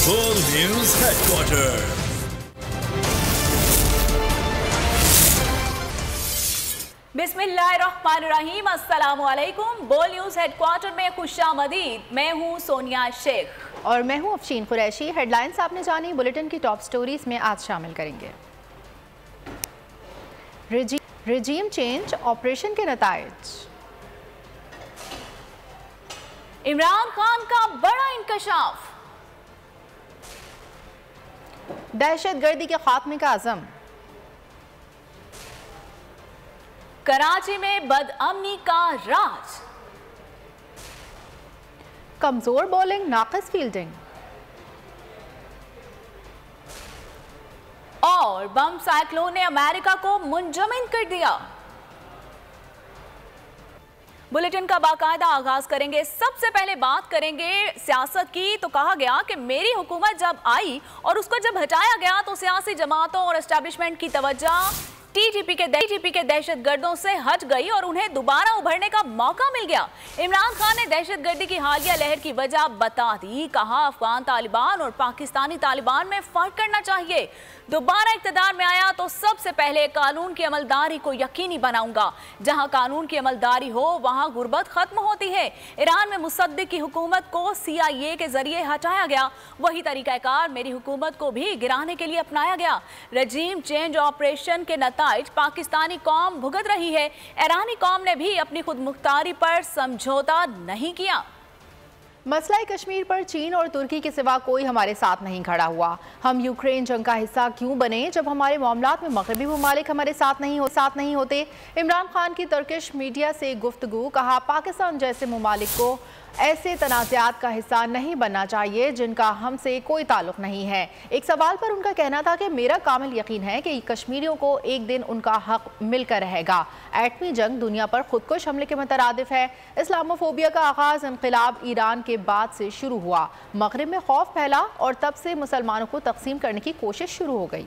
Full News Headquarters. बिस्मिल्लाहिर्रहमानिर्रहीम, अस्सलामुअलैकुम। बोल न्यूज़ हेडक्वार्टर में खुशामदीद। मैं हूँ सोनिया शेख और मैं हूँ अफशीन कुरैशी। हेडलाइंस आपने जानी, बुलेटिन की टॉप स्टोरीज में आज शामिल करेंगे। रिजीम चेंज ऑपरेशन के नताइज, इमरान खान का बड़ा इंकशाफ, दहशतगर्दी के खात्मे का अज़म, कराची में बदअमनी का राज, कमजोर बॉलिंग नाक़िस फील्डिंग और बम साइक्लोन ने अमेरिका को मुंजमिन कर दिया। बुलेटिन का बाकायदा आगाज करेंगे। सबसे पहले बात करेंगे सियासत की। तो कहा गया कि मेरी हुकूमत जब आई और उसको जब हटाया गया तो सियासी जमातों और एस्टैब्लिशमेंट की तवज्जो टीटीपी के दहशतगर्दों से हट गई और उन्हें दोबारा उभरने का मौका मिल गया। इमरान खान ने दहशतगर्दी की हालिया लहर की वजह बता दी। कहा अफगान तालिबान और पाकिस्तानी तालिबान में फर्क करना चाहिए। दोबारा इक़्तिदार में आया तो सबसे पहले कानून की अमलदारी को यकीनी बनाऊंगा। जहां कानून की अमलदारी हो वहां गुर्बत खत्म होती है। ईरान में मुसद्दिक की हुकूमत को CIA के जरिए हटाया गया। वही तरीकाकार मेरी हुकूमत को भी गिराने के लिए अपनाया गया। रजीम चेंज ऑपरेशन के नताइज पाकिस्तानी कौम भुगत रही है। ईरानी कौम ने भी अपनी खुद मुख्तारी पर समझौता नहीं किया। मसला कश्मीर पर चीन और तुर्की के सिवा कोई हमारे साथ नहीं खड़ा हुआ। हम यूक्रेन जंग का हिस्सा क्यों बने जब हमारे मामलात में मगरबी ममालिक हमारे साथ नहीं होते। इमरान खान की तुर्किश मीडिया से गुफ्तगू। कहा पाकिस्तान जैसे ममालिक को ऐसे तनाज़ात का हिस्सा नहीं बनना चाहिए जिनका हमसे कोई ताल्लुक नहीं है। एक सवाल पर उनका कहना था कि मेरा कामिल यकीन है कि कश्मीरियों को एक दिन उनका हक मिलकर रहेगा। एटमी जंग दुनिया पर खुदकुश हमले के मुतरादिफ है। इस्लामोफोबिया का आगाज इनक़िलाब ईरान के बाद से शुरू हुआ। मगरिब में खौफ फैला और तब से मुसलमानों को तकसीम करने की कोशिश शुरू हो गई।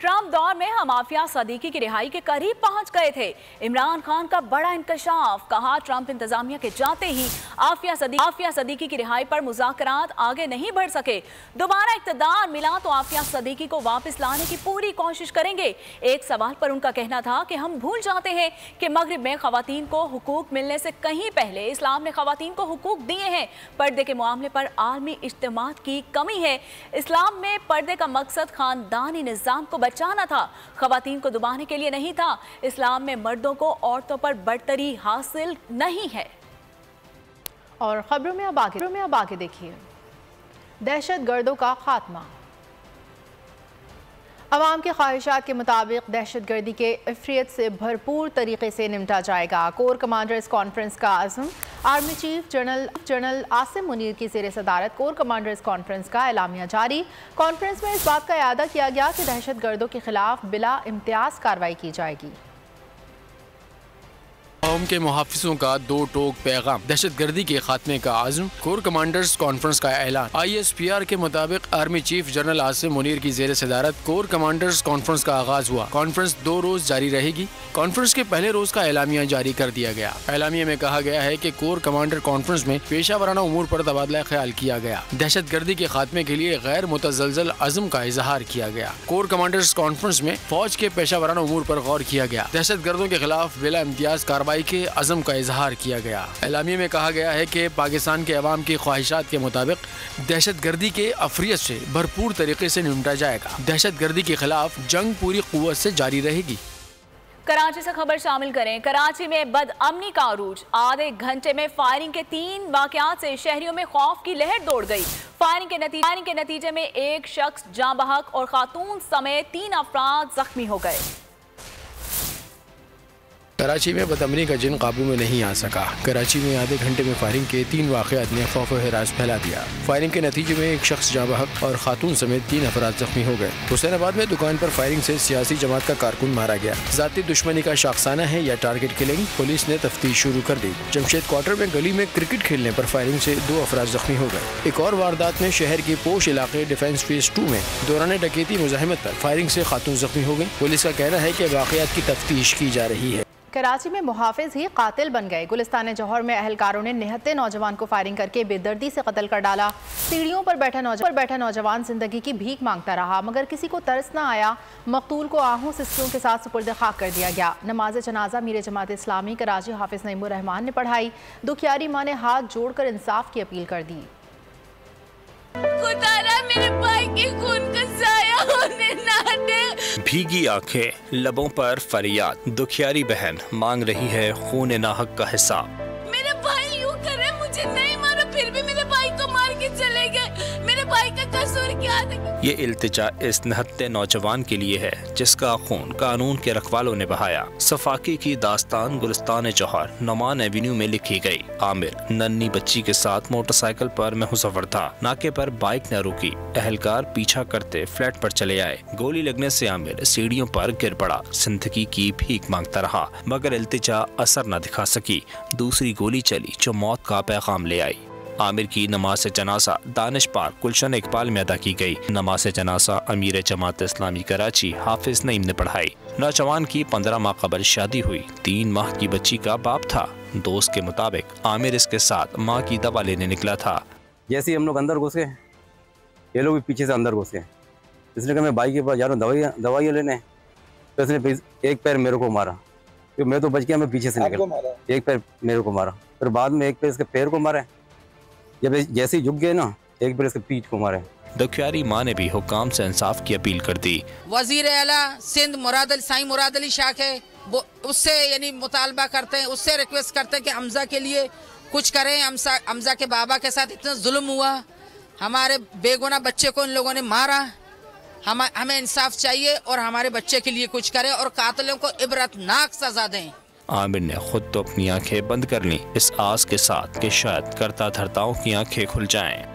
ट्रंप दौर में हम आफिया सदीकी की रिहाई के करीब पहुंच गए थे। इमरान खान का बड़ा इंकशाफ। कहा ट्रंप इंतजामिया के जाते ही आफिया सदीकी की रिहाई पर मुज़ाकरात आगे नहीं बढ़ सके। दोबारा इक़्तिदार मिला तो आफिया सदीकी को वापस लाने की पूरी कोशिश करेंगे। एक सवाल पर उनका कहना था कि हम भूल जाते हैं कि मगरिब में ख़वातीन को हुकूक मिलने से कहीं पहले इस्लाम ने ख़वातीन को हुकूक दिए हैं। पर्दे के मामले पर आलमी इज्तिमाद की कमी है। इस्लाम में पर्दे का मकसद खानदानी निज़ाम को बचाना था, ख़वातीन को दबाने के लिए नहीं था। इस्लाम में मर्दों को औरतों पर बढ़तरी हासिल नहीं है। और खबरों में अब आगे देखिए, दहशतगर्दों का खात्मा। अवाम के ख्वाहिशात के मुताबिक दहशतगर्दी के इफ़रियत से भरपूर तरीके से निपटा जाएगा। कोर कमांडर्स कॉन्फ्रेंस का आज़म। Army chief general Asim Munir की ज़ेर सदारत कोर कमांडर्स कॉन्फ्रेंस का एलामिया जारी। कॉन्फ्रेंस में इस बात का इआदा किया गया कि दहशतगर्दों के खिलाफ बिला इम्तियाज़ कार्रवाई की जाएगी। कौम के मुहाफिजों का दो टोक पैगाम, दहशतगर्दी के खात्मे का आज़म। कोर कमांडर्स कॉन्फ्रेंस का ऐलान। ISPR के मुताबिक army chief general Asim Munir की ज़ेर सदारत कोर कमांडर्स कॉन्फ्रेंस का आगाज हुआ। कॉन्फ्रेंस 2 रोज जारी रहेगी। कॉन्फ्रेंस के पहले रोज का एलामिया जारी कर दिया गया। एलामिया में कहा गया है कि कोर कमांडर कॉन्फ्रेंस में पेशा वराना उमूर पर तबादला ख्याल किया गया। दहशतगर्दी के खात्मे के लिए गैर मुतज़लज़ल अज़्म का इजहार किया गया। कोर कमांडर्स कॉन्फ्रेंस में फौज के पेशा वराना उमूर पर गौर किया गया। दहशतगर्दों के खिलाफ बिला इम्तियाज कार्रवाई के अज़म का इजहार किया गया। एलामिया में कहा गया है कि पाकिस्तान के अवाम की ख्वाहिशात के मुताबिक दहशतगर्दी के अफरियत से भरपूर तरीके से निपटा जाएगा। दहशतगर्दी के खिलाफ जंग पूरी कुव्वत से जारी रहेगी। कराची से खबर शामिल करें। कराची में बदअमनी का अरूज। आधे घंटे में फायरिंग के 3 वाकयात से शहरियों में खौफ की लहर दौड़ गई। फायरिंग के नतीजे में एक शख्स जाँ बहक और खातून समेत 3 अफराद जख्मी हो गए। कराची में बदअमनी का जिन काबू में नहीं आ सका। कराची में आधे घंटे में फायरिंग के 3 वाकयात ने खौफ व हिरास फैला दिया। फायरिंग के नतीजे में एक शख्स जाँ बहक और खातून समेत 3 अफराद जख्मी हो गए। हुसैनाबाद में दुकान पर फायरिंग से सियासी जमात का कारकुन मारा गया। जाती दुश्मनी का शाखसाना है या टारगेट किलिंग, पुलिस ने तफ्तीश शुरू कर दी। जमशेद क्वार्टर में गली में क्रिकेट खेलने पर फायरिंग से 2 अफराद जख्मी हो गए। एक और वारदात में शहर के पोश इलाके डिफेंस फेज 2 में दौरान डकैती मुजाहिमत पर फायरिंग से खातून जख्मी हो गई। पुलिस का कहना है कि वाकयात की तफ्तीश की जा रही है। कराची में मुहाफिज ही कातिल बन गए। गुलिस्तान जौहर में अहलकारों ने निहत्ते नौजवान को फायरिंग करके बेदर्दी से कत्ल कर डाला। सीढ़ियों पर बैठा नौजवान जिंदगी की भीख मांगता रहा, मगर किसी को तरस न आया। मकतूल को आहू सिस्कियों के साथ सुपुर्द खाक कर दिया गया। नमाज जनाजा मीर जमात इस्लामी कराची हाफिज नईमुर रहमान ने पढ़ाई। दुखियारी माँ ने हाथ जोड़कर इंसाफ की अपील कर दी। मेरे भाई के खून का साया होने ना दे। भीगी आंखें, लबों पर फरियाद, दुखियारी बहन मांग रही है खून नाहक का हिसाब। मेरे भाई यूं कर रहे, मुझे नहीं मारा फिर भी मेरे भाई को मार के चले गए। मेरे भाई का कसूर क्या था? ये इल्तिजा इस निहत्ते नौजवान के लिए है जिसका खून कानून के रखवालों ने बहाया। सफाकी की दास्तान गुलिस्तान जौहर नमान एवेन्यू में लिखी गई। आमिर नन्ही बच्ची के साथ मोटरसाइकिल पर मुसफ्फर था। नाके पर बाइक न रुकी। अहलकार पीछा करते फ्लैट पर चले आए। गोली लगने से आमिर सीढ़ियों पर गिर पड़ा। जिंदगी की भीख मांगता रहा, मगर इल्तिजा असर न दिखा सकी। दूसरी गोली चली जो मौत का पैगाम ले आई। आमिर की नमाज जनाजा दानिश पार्क गुलशन इकबाल में अदा की गई। नमाज जनाजा अमीर जमात इस्लामी कराची हाफिज नईम ने पढ़ाई। नौजवान की 15 माह कबल शादी हुई। 3 माह की बच्ची का बाप था। दोस्त के मुताबिक आमिर इसके साथ माँ की दवा लेने निकला था। जैसे ही हम लोग अंदर घुस गए, ये लोग भी पीछे से अंदर घुस गए। इसने कहा मैं बाइक के पास जा रहा हूँ दवाइयाँ लेने। तो इसने एक पैर मेरे को मारा, तो मैं तो बच गया, मैं पीछे से निकला। एक पैर मेरे को मारा, फिर बाद में एक पैर इसके पैर को मारा। जब जैसे ही झुक गए ना, एक बार इसके पीठ को मारे। दुखियारी माँ ने भी हुकाम से इंसाफ की अपील कर दी। वजीर आला सिंध साईं मुराद अली शाह है, वो उससे यानी मुतालबा करते हैं, उससे रिक्वेस्ट करते हैं कि हमजा के लिए कुछ करें। हमजा के बाबा के साथ इतना जुल्म हुआ, हमारे बेगुनाह बच्चे को इन लोगों ने मारा। हमें इंसाफ चाहिए और हमारे बच्चे के लिए कुछ करें और कातिलों को इबरतनाक सजा दें। आमिर ने खुद तो अपनी आंखें बंद कर ली, इस आस के साथ कि शायद करता धरताओं की आंखें खुल जाएं।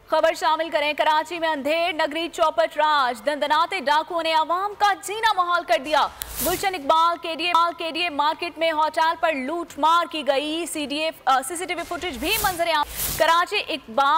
खबर शामिल करें। कराची में अंधेर नगरी चौपट राज, दंदनाते डाकुओं ने आवाम का जीना मुहाल कर दिया। गुलशन इकबाल केडीए मार्केट में होटल पर लूट मार की गई। सीसीटीवी फुटेज भी मंजर आम। कराची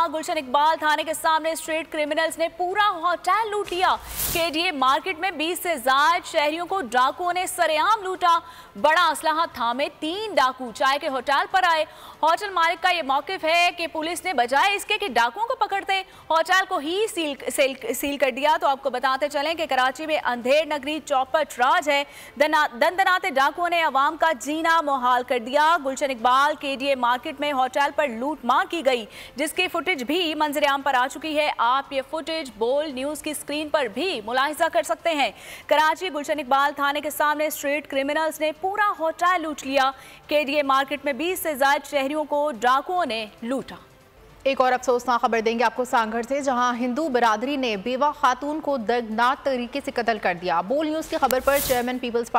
गुलशन इकबाल थाने के सामने स्ट्रीट क्रिमिनल्स ने पूरा होटल लूट लिया। केडीए मार्केट में 20 से ज्यादा शहरियों को डाकुओं ने सरेआम लूटा। बड़ा असलहा थामे 3 डाकू चाय के होटल पर आए। होटल मालिक का यह मौकिफ है कि पुलिस ने बजाय इसके कि डाकुओं को पकड़ते होटल को ही सील कर दिया। तो आपको बताते चलें कि कराची में अंधेर नगरी चौपट राज है। दंदनाते डाकुओं ने अवाम का जीना मुहाल कर दिया। गुलशन इकबाल केडीए मार्केट में होटल पर लूट मार की गई, जिसकी फुटेज भी मंजर आम पर आ चुकी है। आप ये फुटेज बोल्ड न्यूज की स्क्रीन पर भी मुलाहिजा कर सकते हैं। कराची गुलशन इकबाल थाने के सामने स्ट्रीट क्रिमिनल्स ने पूरा होटल लूट लिया। केडीए मार्केट में 20 से ज्यादा शहरियों को डाकुओं ने लूटा। एक और अफसोसनाक खबर देंगे आपको सांगढ़ से, जहां हिंदू बिरादरी ने बेवा खातून को दर्दनाक तरीके से कत्ल कर दिया। बोल न्यूज की खबर पर चेयरमैन पीपल्स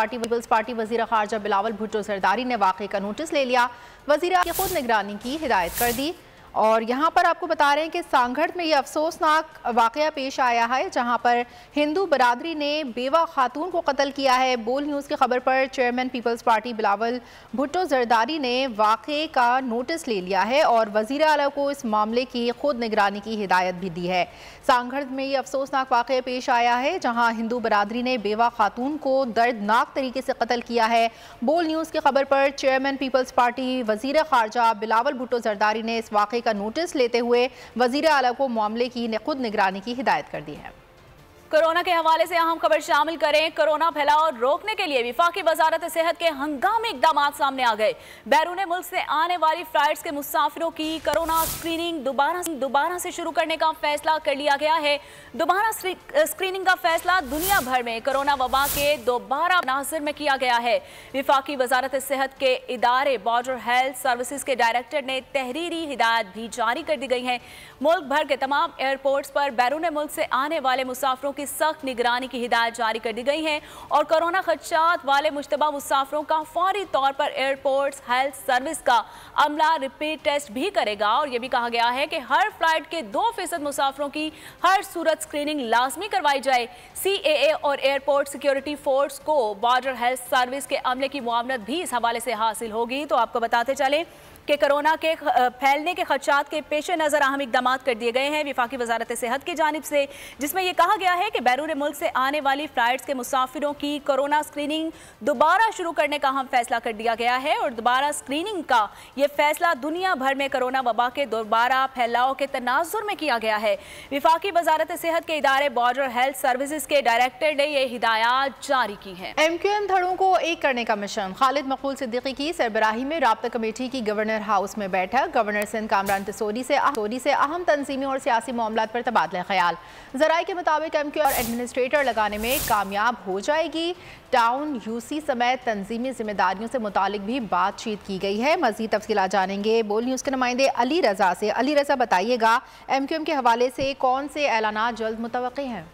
पार्टी वजीर खारजा बिलावल भुट्टो जरदारी ने वाक़े का नोटिस ले लिया। वजीर की खुद निगरानी की हिदायत कर दी। और यहाँ पर आपको बता रहे हैं कि सांगढ़ में ये अफसोसनाक वाक़या पेश आया है, जहाँ पर हिंदू बरादरी ने बेवा खातून को कत्ल किया है। बोल न्यूज़ की खबर पर chairman Peoples Party Bilawal Bhutto Zardari ने वाक़े का नोटिस ले लिया है और वज़ीर आला को इस मामले की खुद निगरानी की हिदायत भी दी है। सांगढ़ में ये अफसोसनाक वाक़या पेश आया है, जहाँ हिंदू बरादरी ने बेवा खातून को दर्दनाक तरीके से कत्ल किया है। बोल न्यूज़ की खबर पर चेयरमैन पीपल्स पार्टी वज़ीर खारजा बिलावल भुट्टो जरदारी ने इस वाक़े का नोटिस लेते हुए वज़ीर आला को मामले की खुद निगरानी की हिदायत कर दी है। कोरोना के हवाले से अहम खबर शामिल करें। कोरोना फैलाव रोकने के लिए विफाकी वजारत सेहत के हंगामी इकदाम सामने आ गए। बैरून मुल्क से आने वाली फ्लाइट्स के मुसाफिरों की कोरोना स्क्रीनिंग दोबारा से शुरू करने का फैसला कर लिया गया है। दोबारा स्क्रीनिंग का फैसला दुनिया भर में कोरोना वबा के दोबारा नाज़र में किया गया है। विफाकी वजारत सेहत के इदारे बॉर्डर हेल्थ सर्विसेज के डायरेक्टर ने तहरीरी हिदायत भी जारी कर दी गई है। मुल्क भर के तमाम एयरपोर्ट्स पर बैरून मुल्क से आने वाले मुसाफिरों की सख्त निगरानी की हिदायत जारी कर दी गई है और कोरोना खदशात वाले मुश्तबा मुसाफिरों का फौरी तौर पर एयरपोर्ट्स हेल्थ सर्विस का अमला रिपीट टेस्ट भी करेगा। और यह भी कहा गया है कि हर फ्लाइट के 2% मुसाफिरों की हर सूरत स्क्रीनिंग लाजमी करवाई जाए। CAA और एयरपोर्ट सिक्योरिटी फोर्स को बॉर्डर हेल्थ सर्विस के अमले की मुआवनत भी इस हवाले से हासिल होगी। तो आपको बताते चले कि कोरोना के फैलने के खदशात के पेश नज़र अहम इकदाम कर दिए गए हैं वफाकी वजारत सेहत की जानिब से, जिसमें यह कहा गया है कि बैरून मुल्क से आने वाली फ़्लाइट्स के मुसाफिरों की कोरोना स्क्रीनिंग दोबारा शुरू करने का अहम फैसला कर दिया गया है और दोबारा स्क्रीनिंग का यह फैसला दुनिया भर में कोरोना वबा के दोबारा फैलाव के तनाजुर में किया गया है। वफाकी वजारत सेहत के इदारे बॉर्डर हेल्थ सर्विसेज के डायरेक्टर ने यह हिदायत जारी की है। MQM धड़ों को एक करने का मिशन, खालिद मकबूल सिद्दीकी की सरबराही में राब्ता कमेटी की गवर्नर हाउस में बैठक। गवर्नर सिंध कामरान तसोरी से अहम तंजीमी और सियासी मामलात पर तबादला ख्याल। ज़राए के मुताबिक MQM और एडमिनिस्ट्रेटर लगाने में कामयाब हो जाएगी। टाउन UC समेत तंजीमी जिम्मेदारियों से मुतालिक भी बातचीत की गई है। मज़ीद तफसीलात जानेंगे बोल न्यूज़ के नुमाइंदे अली रज़ा से। अली रज़ा, बताइएगा MQM के हवाले से कौन से ऐलानात जल्द मुतवक्की हैं?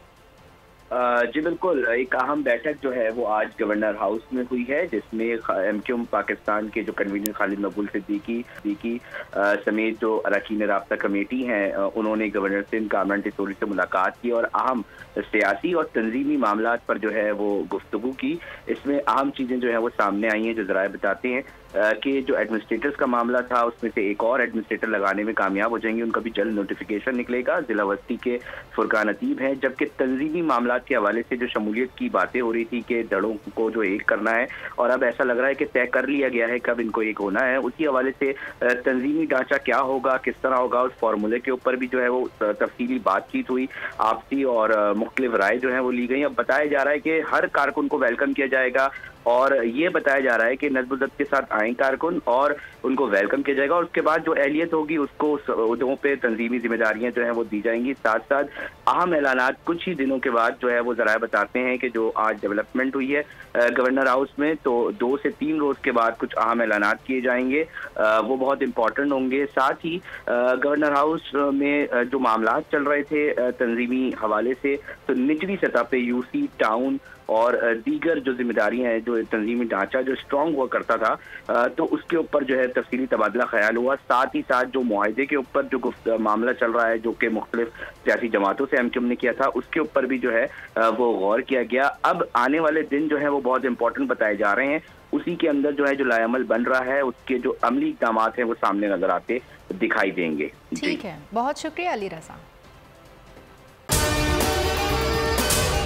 जी बिल्कुल, एक अहम बैठक जो है वो आज गवर्नर हाउस में हुई है, जिसमें MQM पाकिस्तान के जो कन्वीनर खालिद मकबूल सिद्दीकी समेत जो अरकान राब्ता कमेटी हैं उन्होंने गवर्नर सिंध कामरान तसोरी से मुलाकात की और अहम सियासी और तंजीमी मामलात पर जो है वो गुफ्तगू की। इसमें अहम चीज़ें जो है वो सामने आई हैं जो ज़राए बताते हैं कि जो एडमिनिस्ट्रेटर्स का मामला था उसमें से एक और एडमिनिस्ट्रेटर लगाने में कामयाब हो जाएंगे, उनका भी जल्द नोटिफिकेशन निकलेगा। जिला वस्ती के फुरकान अतीब हैं। जबकि तंजीमी मामलात के हवाले से जो शमूलियत की बातें हो रही थी कि दड़ों को जो एक करना है और अब ऐसा लग रहा है कि तय कर लिया गया है कब इनको एक होना है, उसी हवाले से तंजीमी ढांचा क्या होगा, किस तरह होगा, उस फार्मूले के ऊपर भी जो है वो तफसीली बातचीत हुई आपसी और मुख्तलिफ राय जो है वो ली गई। अब बताया जा रहा है कि हर कारकुन को वेलकम किया जाएगा और ये बताया जा रहा है कि नज़्म-ओ-ज़ब्त के साथ आए कारकुन और उनको वेलकम किया जाएगा और उसके बाद जो एहलियत होगी उसको उस पे तंजीमी जिम्मेदारियां जो हैं वो दी जाएंगी। साथ साथ अहम ऐलानात कुछ ही दिनों के बाद जो है वो ज़राए बताते हैं कि जो आज डेवलपमेंट हुई है गवर्नर हाउस में, तो 2 से 3 रोज़ के बाद कुछ अहम ऐलानात किए जाएंगे, वो बहुत इंपॉर्टेंट होंगे। साथ ही गवर्नर हाउस में जो मामला चल रहे थे तंजीमी हवाले से, तो निचली सतह पे UC, टाउन और दीगर जो जिम्मेदारियां हैं, जो तंजीमी ढांचा जो स्ट्रॉन्ग हुआ करता था, तो उसके ऊपर जो है तफसीली तबादला ख्याल हुआ। साथ ही साथ जो मुआहदे के ऊपर जो मामला चल रहा है जो कि मुख्तलिफ सियासी जमातों से MQM ने किया था, उसके ऊपर भी जो है वो गौर किया गया। अब आने वाले दिन जो है वो बहुत इंपॉर्टेंट बताए जा रहे हैं, उसी के अंदर जो है जो लाएअमल बन रहा है उसके जो अमली इक़दाम हैं वो सामने नजर आते दिखाई देंगे। ठीक है, बहुत शुक्रिया अली रज़ा।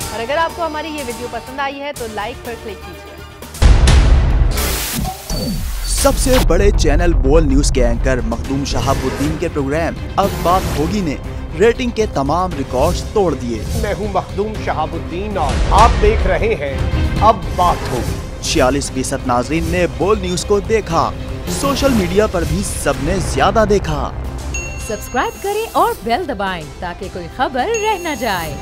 और अगर आपको हमारी ये वीडियो पसंद आई है तो लाइक पर क्लिक कीजिए। सबसे बड़े चैनल बोल न्यूज के एंकर मखदूम शहाबुद्दीन के प्रोग्राम अब बात होगी ने रेटिंग के तमाम रिकॉर्ड्स तोड़ दिए। मैं हूं मखदूम शहाबुद्दीन और आप देख रहे हैं अब बात होगी। 46% नाजरीन ने बोल न्यूज को देखा, सोशल मीडिया पर भी सबने ज्यादा देखा। सब्सक्राइब करें और बेल दबाएं ताकि कोई खबर रह न जाए।